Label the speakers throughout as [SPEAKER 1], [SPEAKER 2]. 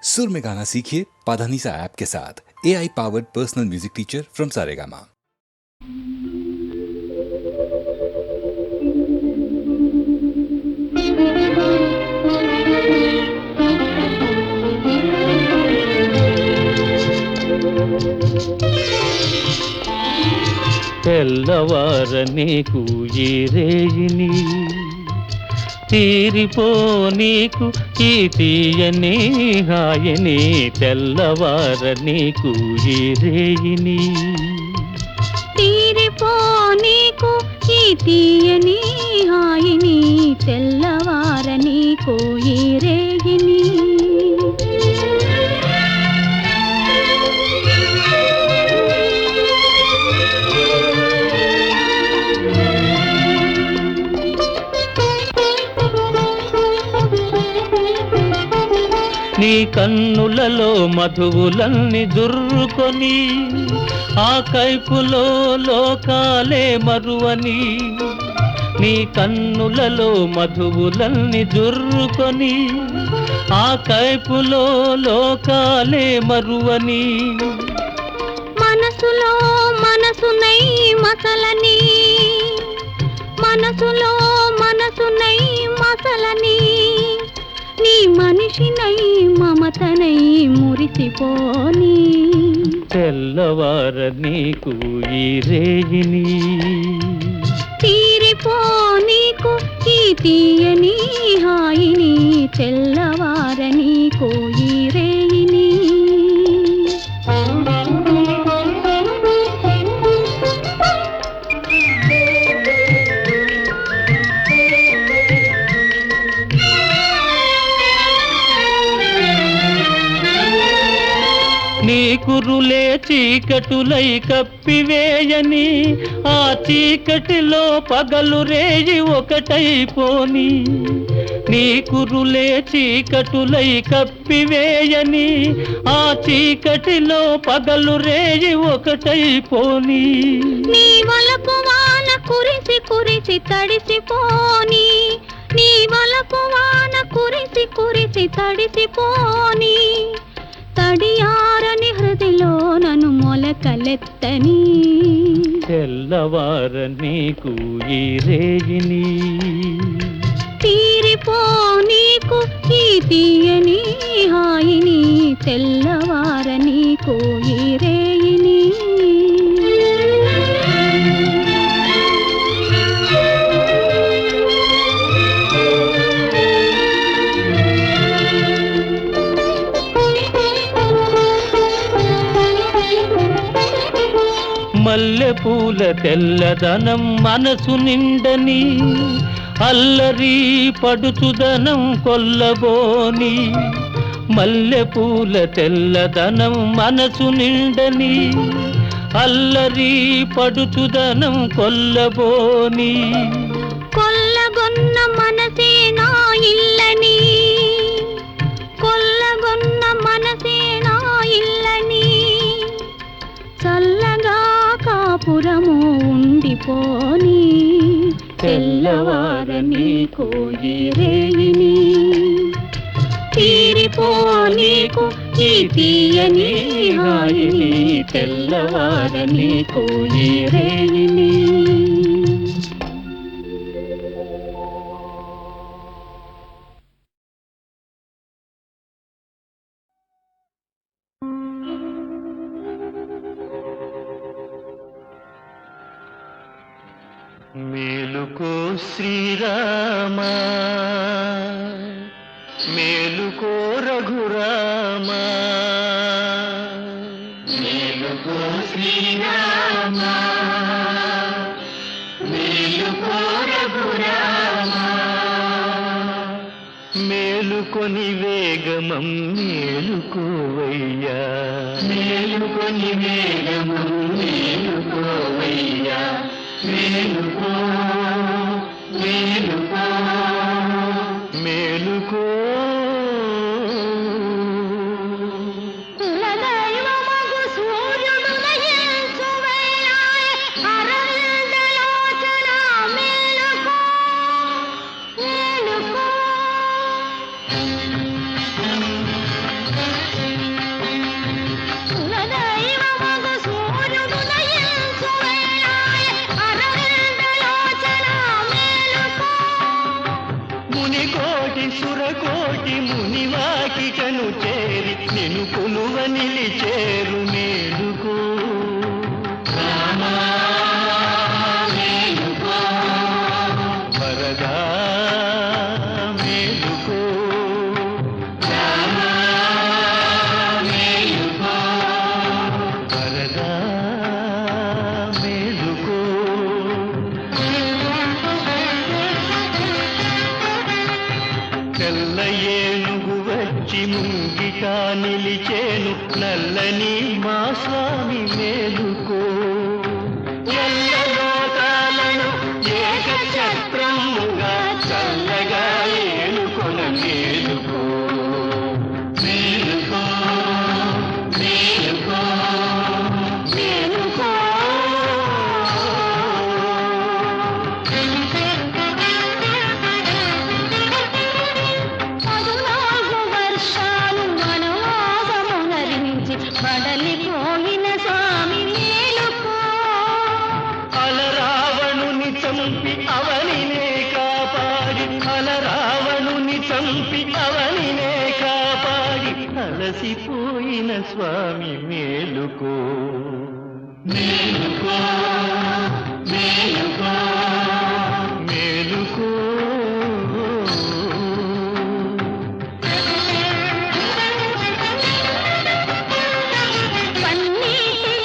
[SPEAKER 1] सुर में गाना सीखिए पाधानीसा ऐप के साथ। AI powered personal music teacher from Saregama.
[SPEAKER 2] తెల్లవార నీకు ఈ రేయిని తీరిపో నీకు ఈ తీయని హాయని తెల్లవార నీకు ఈ రేయిని
[SPEAKER 3] తీరిపో నీకు ఈ తీయని హాయిని తెల్లవార నీకు ఈ రేయిని
[SPEAKER 2] నీ కన్నులలో మధువులన్నీ దుర్రుకొని ఆ కైపులో లోకాలే మరువని నీ కన్నులలో మధువులన్నీ దుర్రుకొని ఆ కైపులో లోకాలే మరువని
[SPEAKER 3] మనసులో మనసునై మసలని మనసులో మనసునై మసలని నీ మనిషినై మమతనై మురిసిపోని
[SPEAKER 2] తెల్లవార నీకు ఈ రేయిని
[SPEAKER 3] తీరిపో నీకు ఈ తీయని హాయిని తెల్లవార నీకు ఈ రేయిని
[SPEAKER 2] నీ కురులే చీకటులై కప్పివేయని ఆ చీకటిలో పగలు రేయి ఒకటైపోని నీ కురులే చీకటులై కప్పివేయని ఆ చీకటిలో పగలు రేయి ఒకటైపోని
[SPEAKER 3] నీ వలపు వాన కురిసి కురిసి తడిసిపోని నీ వలపు వాన కురిసి కురిసి తడిసిపోని తడియారని హృదిలో నన్ను మొలకలెత్తని
[SPEAKER 2] తెల్లవార నీకు ఈ రేయిని
[SPEAKER 3] తీరిపో నీకు ఈ తీయని హాయిని తెల్లవార నీకు ఈ రేయిని
[SPEAKER 2] మల్లెపూల తెల్లదనం మనసు నిండని అల్లరి పడుచుదనం కొల్లబోని మల్లెపూల తెల్లదనం మనసు నిండని అల్లరి పడుచుదనం కొల్లబోని
[SPEAKER 3] కొల్లగొన్న మనసే నా ఇల్లని కొల్లగొన్న మనసే నా ఇల్లని చల్లగా కాపురము ఉండిపోని తెల్లవార నీకు ఈ రేయిని తీరిపో నీకు ఈ తీయని హాయిని తెల్లవార నీకు ఈ రేయిని
[SPEAKER 2] మేలుకో శ్రీరామా మేలుకో రఘురామా మేలుకో శ్రీరామా మేలుకో రఘురామా మేలుకొని వేగమం మేలుకోవయ్యా మేలుకొని వేగమం మేలుకోవయ్యా మేలుకో మేలుకో మేలుకో
[SPEAKER 3] కులదైవమగు సూర్యుడు నయించువయ్యా అరవిందలోచన మేలుకో మేలుకో
[SPEAKER 2] నిన్ను చేరి నిన్ను కొలువ నిలిచేరు మేలుకో రామా మేలుకో వరదా మేలుకో రామా మేలుకో వరదా మేలుకో తెల్ల ఏనుగు వచ్చి ముంగిట నిలిచేను నల్లని మా స్వామి మేలుకో ఎల్ల లోకాలను ఏకఛత్రముగా చల్లగా ఏలుకొన మేలుకో మేలుకో మేలుకో మేలుకో
[SPEAKER 3] బడలిపోయిన స్వామి మేలుకో
[SPEAKER 2] అలరావణుని చంపి అవనినే కాపాడి అలరావణుని చంపి అవనినే కాపాడి అలసిపోయిన స్వామి మేలుకో మేలుకో మేలుకో మేలుకో
[SPEAKER 3] పన్నీటి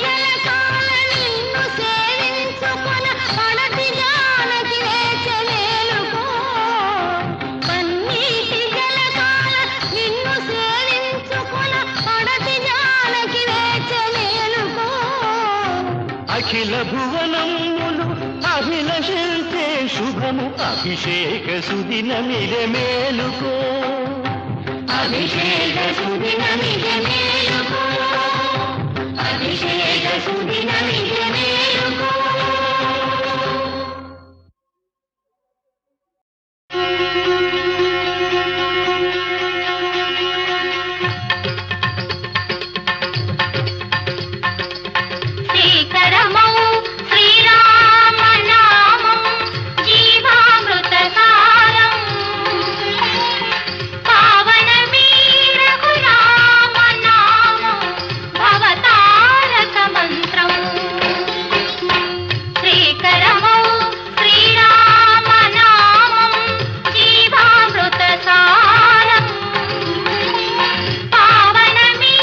[SPEAKER 3] జలకాల నిన్ను సేవించుకొన పడతి జానకి వేచ మేలుకో పన్నీటి జలకాల నిన్ను సేవించుకొన పడతి జానకి వేచ మేలుకో
[SPEAKER 2] అఖిల భువనములు అభిలషించే శుభము అభిషేక సుదినమిదే మేలుకో
[SPEAKER 3] అభిషేక సుదినమిదే మేలుకో అభిషేక సుదినమిదే మేలుకో శ్రీకరమౌ శ్రీరామనామం జీవామృత సారం పావనమీ రఘురామనామం భవతారక మంత్రం శ్రీకరమౌ శ్రీరామనామం జీవామృత సారం పావనమీ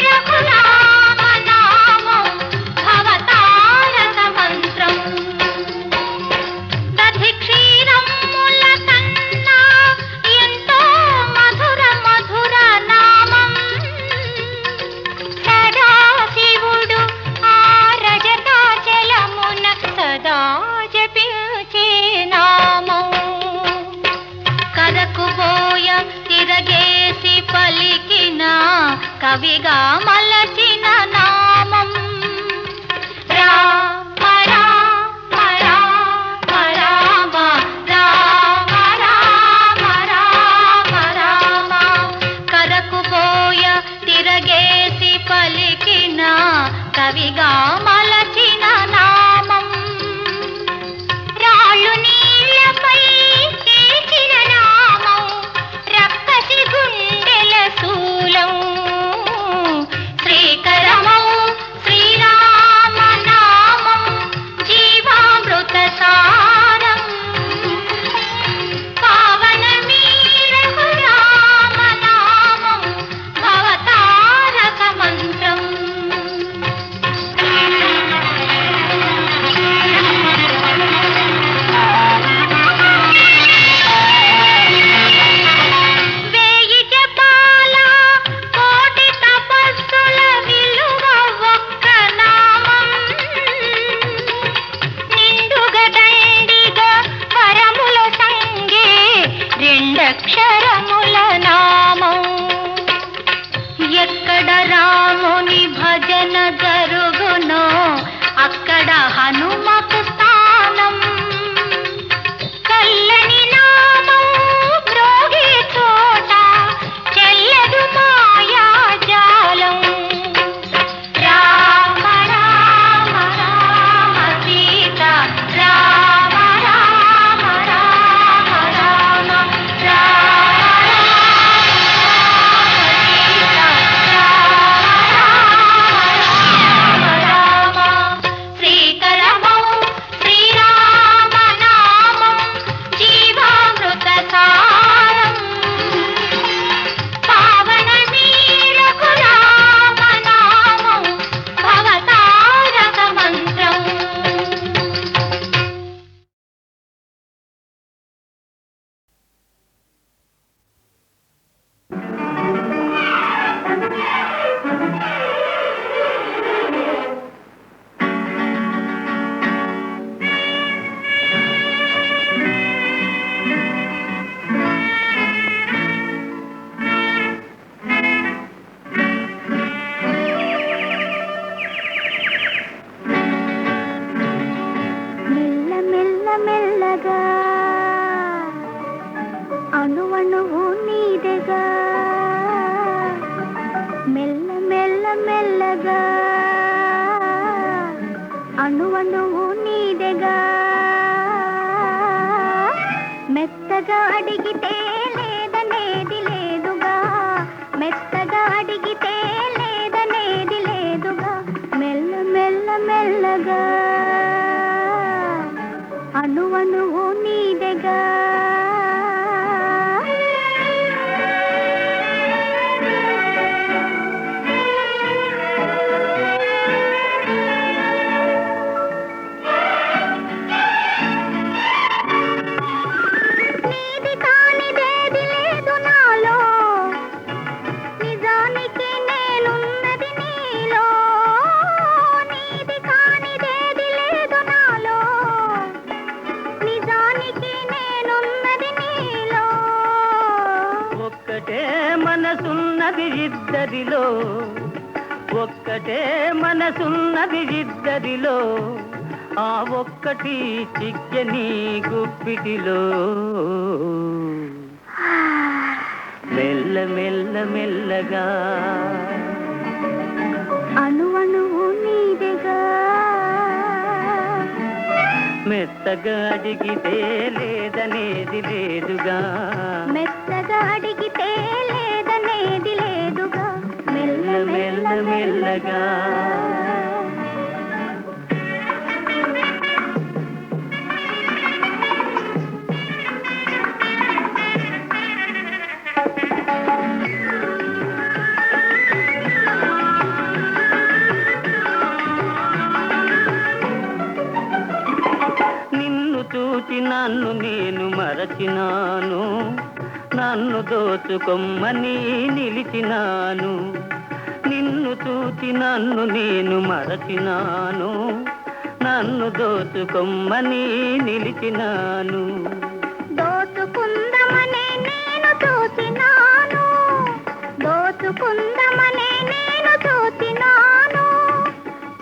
[SPEAKER 3] రఘురామనామం భవతారక మంత్రం దధి క్షీరముల కన్నా ఎంతో మధుర మధుర నామం సదాశివుడు ఆ రజతాచలమున సదా జపించే నామం కదకుబోయ తిరగేసి పలికిన కవిగా మలచిన నామం రామ రామ రామ రామ రామ రామ రామ రామ కదకుబోయ తిరగేసి పలికిన కవిగా మలచిన నామం రాళ్ళు నీళ్లపై తీర్చిన నామం రక్కసి గుండెల శూలం శ్రీకరమౌ శ్రీరామనామం జీవామృత సారం పావనమీ రఘురామనామం భవతారక మంత్రం వేయి జపాల కోటి తపస్సుల విలువ ఒక్క నామం నిండుగా దండిగా వరముల సంగే రెండక్షరముల నామం ఎక్కడ రాముని భజన జరుగునో అక్కడ హనుమకు స్థానం కల్లని నామం మ్రోగే చోట చెల్లదు మాయాజాలం రామ రామ రామ సీత రామ రామ రామ రామ రామ రామ మెల్లగా అణువణువు నీదెగా మెత్తగా అడిగితే లేదనేది లేదుగా మెత్తగా అడిగితే లేదనేది లేదుగా మెల్ల మెల్ల మెల్లగా అణువణువు నీదెగా
[SPEAKER 2] మనసున్నది ఇద్దరిలో ఒక్కటే మనసున్నది ఇద్దరిలో ఆ ఒక్కటి చిక్కని గుప్పిటిలో మెల్ల మెల్ల మెల్లగా
[SPEAKER 3] అణువణువు నీదెగా
[SPEAKER 2] మెత్తగా అడిగితే లేదనేది లేదుగా
[SPEAKER 3] మెత్తగా అడిగితే లేదనేది లేదుగా
[SPEAKER 2] మెల్ల మెల్ల మెల్లగా చూచి నన్ను నేను మరచినాను నన్ను దోచుకొమ్మని నిలిచినాను నిన్ను చూచి నన్ను నేను మరచినాను నన్ను దోచుకొమ్మని నిలిచినాను
[SPEAKER 3] దోచుకుందమనే నేను చూచినాను దోచుకుందమనే నేను చూచినాను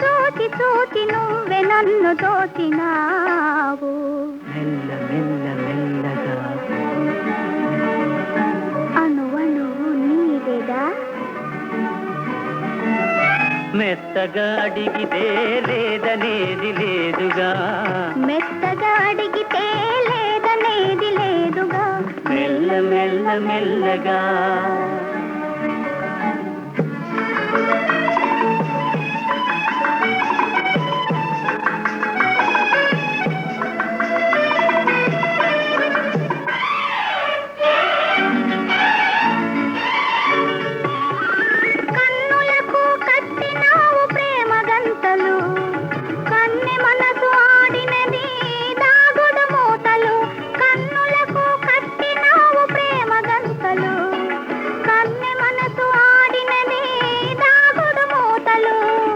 [SPEAKER 3] చూచి చూచి నువ్వే నన్ను దోచినావు
[SPEAKER 2] మెల్ల మెల్ల మెల్లగా
[SPEAKER 3] అణువణువు నీదెగా
[SPEAKER 2] మెత్తగా అడిగితే లేదనేది లేదుగా
[SPEAKER 3] మెత్తగా అడిగితే లేదనేది లేదుగా
[SPEAKER 2] మెల్ల మెల్ల మెల్లగా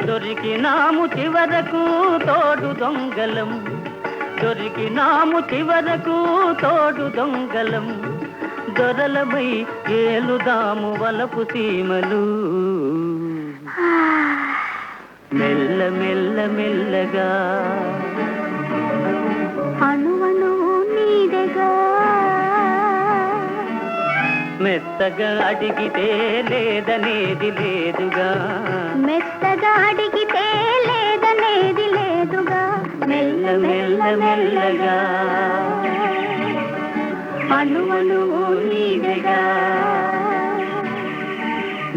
[SPEAKER 2] దొరికినాము చివరకు తోడు దొంగలం దొరికినాము చివరకు తోడు దొంగలం దొరలమై ఏలుదాము వలపు సీమలు మెల్ల మెల్ల మెల్లగా
[SPEAKER 3] అణువణువు నీదెగా
[SPEAKER 2] మెత్తగా అడిగితే లేదనేది లేదుగా
[SPEAKER 3] మెత్తగా అడిగితే లేదనేది లేదుగా
[SPEAKER 2] మెల్ల మెల్ల మెల్లగా
[SPEAKER 3] అణువణువు నీదెగా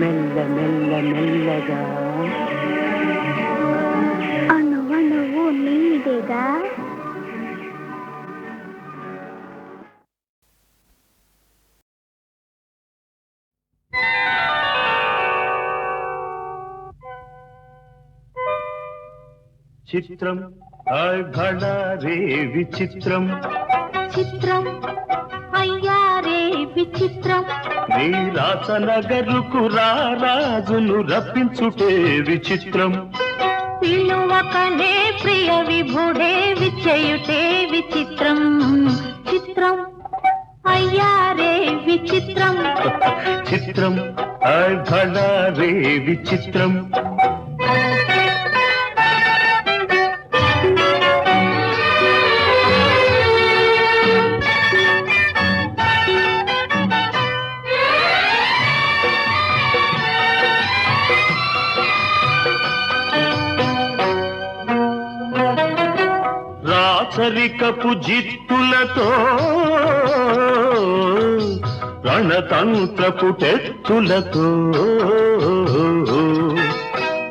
[SPEAKER 2] మెల్ల మెల్ల మెల్లగా
[SPEAKER 3] అణువణువు నీదెగా
[SPEAKER 4] చిత్రం హాయ్ భళా రే విచిత్రం
[SPEAKER 3] చిత్రం అయ్యా రే విచిత్రం
[SPEAKER 4] నీ రాసనగరుకు రాజును రప్పించుటే విచిత్రం
[SPEAKER 3] పిలువకనే ప్రియ విభుడే విచయుటే విచిత్రం చిత్రం అయ్యా రే విచిత్రం
[SPEAKER 4] చిత్రం హాయ్ భళా రే విచిత్రం రాచరికపు జిత్తులతో రణతంత్రపు టెత్తులతో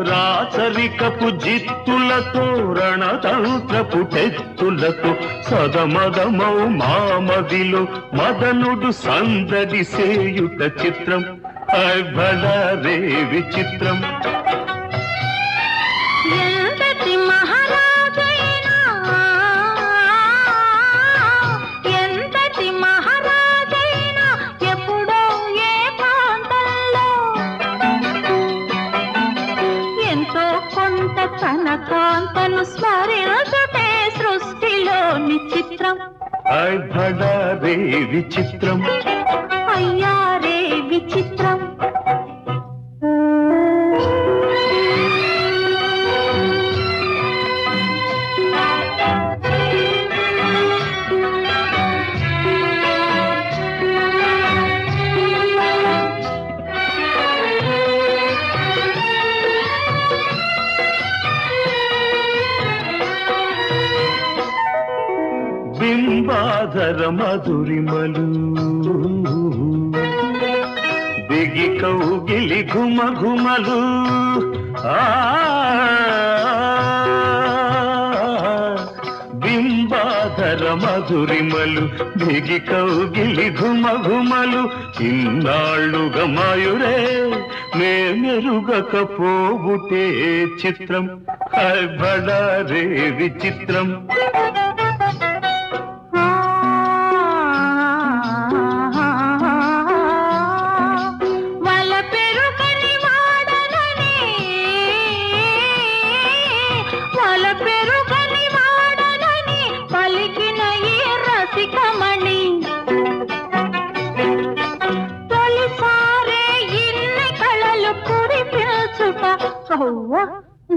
[SPEAKER 4] రాచరికపు జిత్తులతో రణతంత్రపు టెత్తులతో సదమదమౌ మామదిలో మదనుడు సందడి సేయుట చిత్రం భళారే విచిత్రం
[SPEAKER 3] ఎంతటి మహారాజైనా ఎంతటి మహారాజైనా ఎప్పుడో ఏ ప్రాంతంలో ఎంతో కొంత తన కాంతను స్మరించుటే సృష్టిలోని చిత్రం
[SPEAKER 4] భళారే విచిత్రం
[SPEAKER 3] అయ్యారే విచిత్రం
[SPEAKER 4] బింబాధర మధురిమలు బిగి కౌగిలి ఘుమ ఘుమలు బింబాధర మధురిమలు బిగి కౌగిలి ఘుమ ఘుమలు ఇన్నాళ్ళుగా మాయురే మెరుగకపోబుటే చిత్రం భళారే విచిత్రం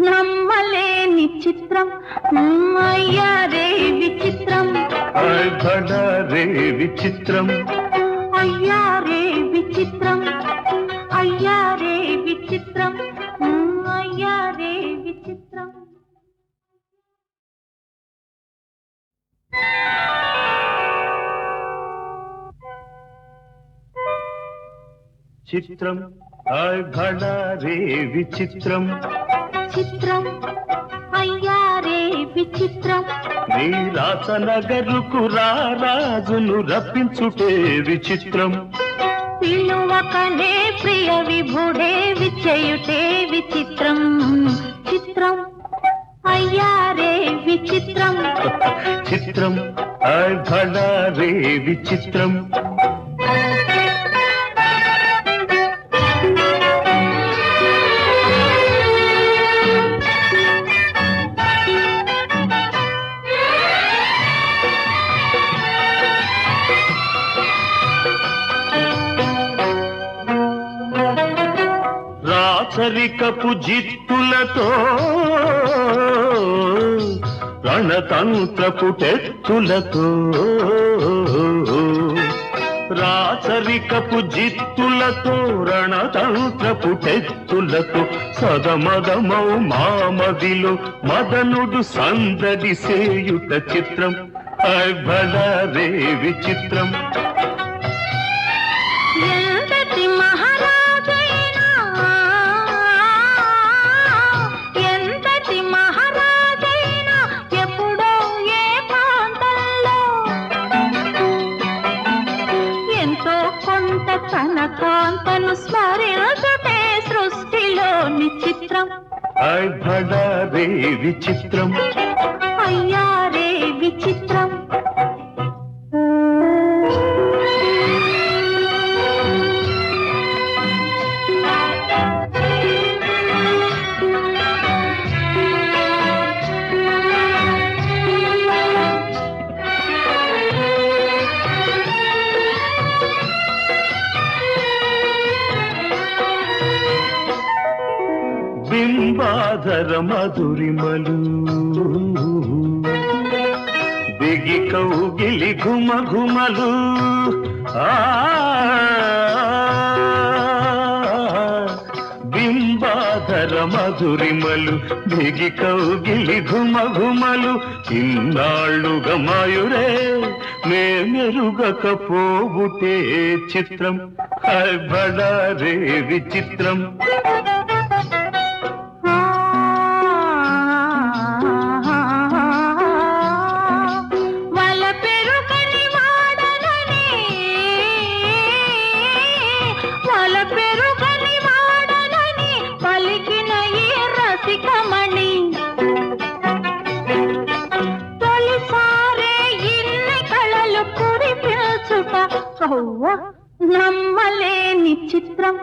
[SPEAKER 3] నమ్మలేని చిత్రం అయ్యారే విచిత్రం
[SPEAKER 4] భళారే విచిత్రం
[SPEAKER 3] అయ్యారే విచిత్రం అయ్యారే విచిత్రం అయ్యారే విచిత్రం
[SPEAKER 4] చిత్రం భళారే విచిత్రం
[SPEAKER 3] చిత్రం అయ్యారే విచిత్రం
[SPEAKER 4] నీ రాసనగరుకు రాజును రప్పించుటే విచిత్రం
[SPEAKER 3] పిలువకనే ప్రియ విభుడే విచ్చేయుటే విచిత్రం చిత్రం అయ్యారే విచిత్రం
[SPEAKER 4] చిత్రం భళారే విచిత్రం రాచరికపు జిత్తులతో రణతంత్రపు టెత్తులతో రాచరికపు జిత్తులతో రణతంత్రపు టెత్తులతో సదమదమౌ మామదిలో మదనుడు సందడి సేయుట చిత్రం భళారే విచిత్రం
[SPEAKER 3] ఎంతటి మహారాజైనా ఎంతటి మహారాజైనా ఎప్పుడో ఏ ప్రాంతంలో ఎంతో కొంత తన కాంతను స్మరించుటే సృష్టిలోని చిత్రం
[SPEAKER 4] భళారే విచిత్రం
[SPEAKER 3] అయ్యారే విచిత్రం
[SPEAKER 4] బింబాధర మధురిమలు బిగి కౌగిలి ఘుమ ఘుమలు బింబాధర కుంభాధర మధురిమలు బిగి కౌగిలి ఘుమ ఘుమలు ఇన్నాళ్ళుగా మాయురే నే మెరుగకపోబుటే చిత్రం హాయ్ బడా రే విచిత్రం
[SPEAKER 3] నమ్మలేని చిత్రం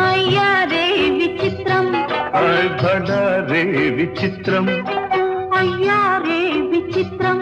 [SPEAKER 3] అయ్యా రే విచిత్రం
[SPEAKER 4] హాయ్ బడా రే విచిత్రం
[SPEAKER 3] అయ్యా రే విచిత్రం